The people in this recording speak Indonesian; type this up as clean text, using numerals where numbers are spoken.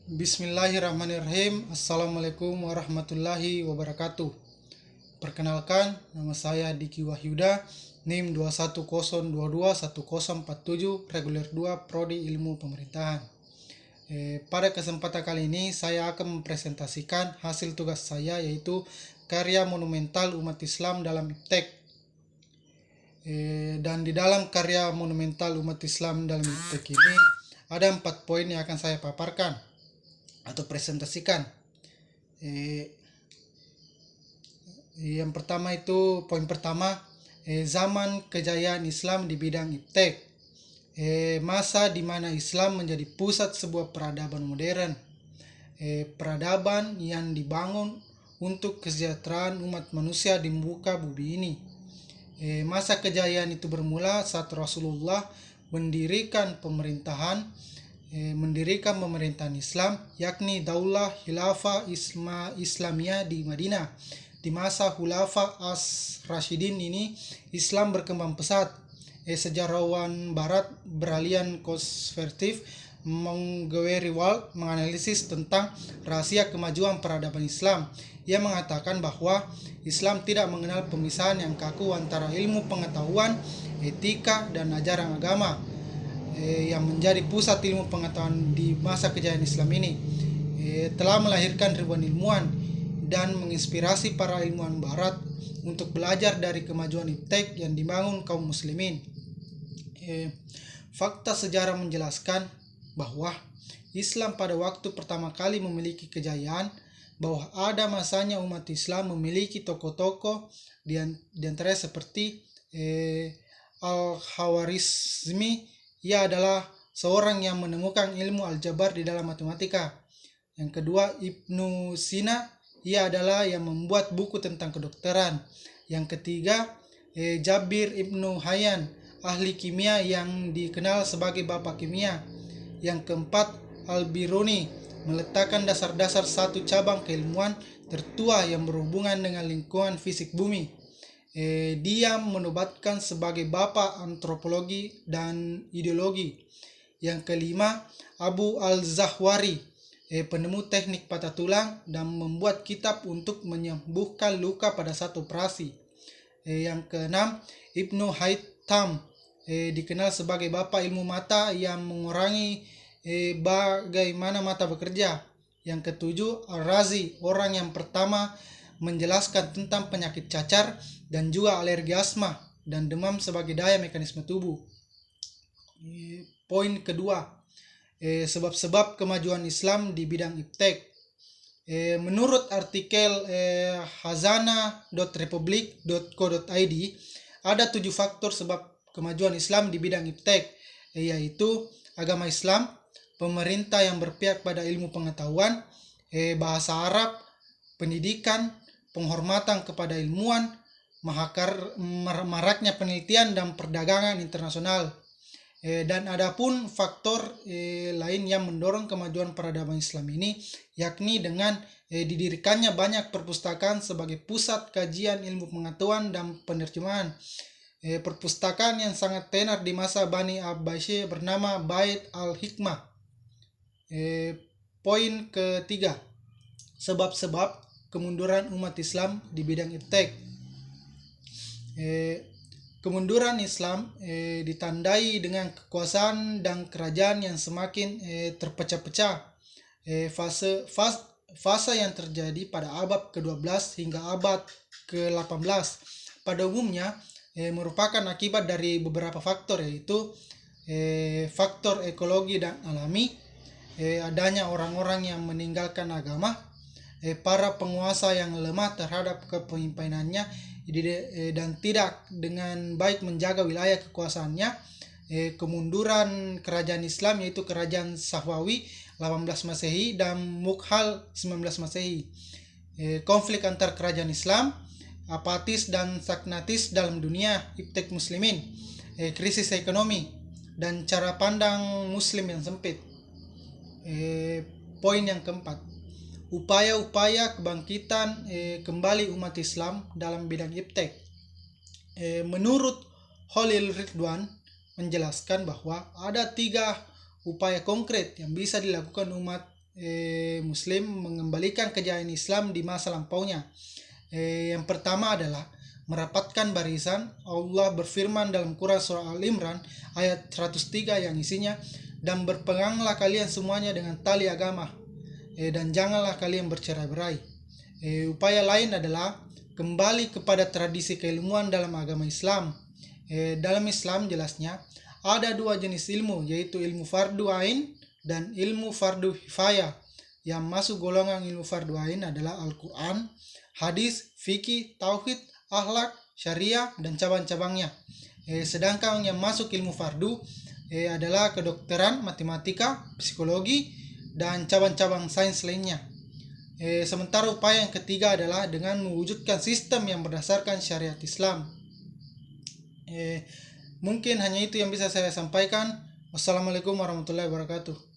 Bismillahirrahmanirrahim. Assalamualaikum warahmatullahi wabarakatuh. Perkenalkan, nama saya Diki Wahyuda, NIM 210221047, reguler 2, Prodi Ilmu Pemerintahan. Pada kesempatan kali ini, saya akan mempresentasikan hasil tugas saya, yaitu karya monumental umat Islam dalam IPTEK. Dan di dalam karya monumental umat Islam dalam IPTEK ini, ada 4 poin yang akan saya paparkan atau presentasikan. Yang pertama itu poin pertama, zaman kejayaan Islam di bidang IPTEK. Masa di mana Islam menjadi pusat sebuah peradaban modern, peradaban yang dibangun untuk kesejahteraan umat manusia di muka bumi ini. Masa kejayaan itu bermula saat Rasulullah mendirikan pemerintahan Islam, yakni Daulah Khilafah Islamiyah di Madinah. Di masa Khulafah As-Rasyidin ini, Islam berkembang pesat. Sejarawan Barat beralian konservatif Monggewery Wald menganalisis tentang rahasia kemajuan peradaban Islam. Ia mengatakan bahwa Islam tidak mengenal pemisahan yang kaku antara ilmu pengetahuan, etika, dan ajaran agama yang menjadi pusat ilmu pengetahuan di masa kejayaan Islam ini. Telah melahirkan ribuan ilmuwan dan menginspirasi para ilmuwan barat untuk belajar dari kemajuan IPTEK yang dibangun kaum muslimin. Fakta sejarah menjelaskan bahwa Islam pada waktu pertama kali memiliki kejayaan, bahwa ada masanya umat Islam memiliki tokoh-tokoh di antara seperti Al-Khawarizmi. Ia adalah seorang yang menemukan ilmu aljabar di dalam matematika. Yang kedua, Ibnu Sina. Ia adalah yang membuat buku tentang kedokteran. Yang ketiga, Jabir Ibnu Hayyan, ahli kimia yang dikenal sebagai bapak kimia. Yang keempat, Al-Biruni, meletakkan dasar-dasar satu cabang keilmuan tertua yang berhubungan dengan lingkungan fisik bumi. Dia menobatkan sebagai bapak antropologi dan ideologi. Yang kelima, Abu Al-Zahwari, penemu teknik patah tulang dan membuat kitab untuk menyembuhkan luka pada saat operasi. Yang keenam, Ibnu Haytham, dikenal sebagai bapak ilmu mata yang mengurangi bagaimana mata bekerja. Yang ketujuh, Al-Razi, orang yang pertama menjelaskan tentang penyakit cacar dan juga alergi asma dan demam sebagai daya mekanisme tubuh. Poin kedua, sebab-sebab kemajuan Islam di bidang IPTEK. Menurut artikel hazana.republik.co.id, ada 7 faktor sebab kemajuan Islam di bidang IPTEK, yaitu agama Islam, pemerintah yang berpihak pada ilmu pengetahuan, bahasa Arab, pendidikan, penghormatan kepada ilmuwan, maraknya penelitian dan perdagangan internasional. Dan adapun faktor lain yang mendorong kemajuan peradaban Islam ini, yakni dengan didirikannya banyak perpustakaan sebagai pusat kajian ilmu pengetahuan dan penerjemahan. Perpustakaan yang sangat tenar di masa Bani Abbasiyah bernama Bait al-Hikmah. Poin ketiga, sebab-sebab kemunduran umat Islam di bidang IPTEK. Kemunduran Islam ditandai dengan kekuasaan dan kerajaan yang semakin terpecah-pecah. Fase yang terjadi pada abad ke-12 hingga abad ke-18 pada umumnya merupakan akibat dari beberapa faktor, yaitu faktor ekologi dan alami, adanya orang-orang yang meninggalkan agama, para penguasa yang lemah terhadap kepemimpinannya dan tidak dengan baik menjaga wilayah kekuasaannya, kemunduran kerajaan Islam yaitu kerajaan Sahwawi 18 Masehi dan Mughal 19 Masehi, konflik antar kerajaan Islam, apatis dan stagnatis dalam dunia IPTEK muslimin, krisis ekonomi, dan cara pandang muslim yang sempit. Poin yang keempat, upaya-upaya kebangkitan kembali umat Islam dalam bidang IPTEK. Menurut Khalil Ridwan menjelaskan bahwa ada 3 upaya konkret yang bisa dilakukan umat Muslim mengembalikan kejayaan Islam di masa lampaunya. Yang pertama adalah merapatkan barisan. Allah berfirman dalam Quran surah Al-Imran ayat 103 yang isinya, dan berpeganglah kalian semuanya dengan tali agama, dan janganlah kalian bercerai-berai. Upaya lain adalah kembali kepada tradisi keilmuan dalam agama Islam. Dalam Islam jelasnya ada dua jenis ilmu, yaitu ilmu fardu ain dan ilmu fardu hifayah. Yang masuk golongan ilmu fardu ain adalah Al-Quran, hadis, fikih, tauhid, akhlak, syariah, dan cabang-cabangnya. Sedangkan yang masuk ilmu fardu adalah kedokteran, matematika, psikologi, dan cabang-cabang sains lainnya. Sementara upaya yang ketiga adalah dengan mewujudkan sistem yang berdasarkan syariat Islam. Mungkin hanya itu yang bisa saya sampaikan. Wassalamualaikum warahmatullahi wabarakatuh.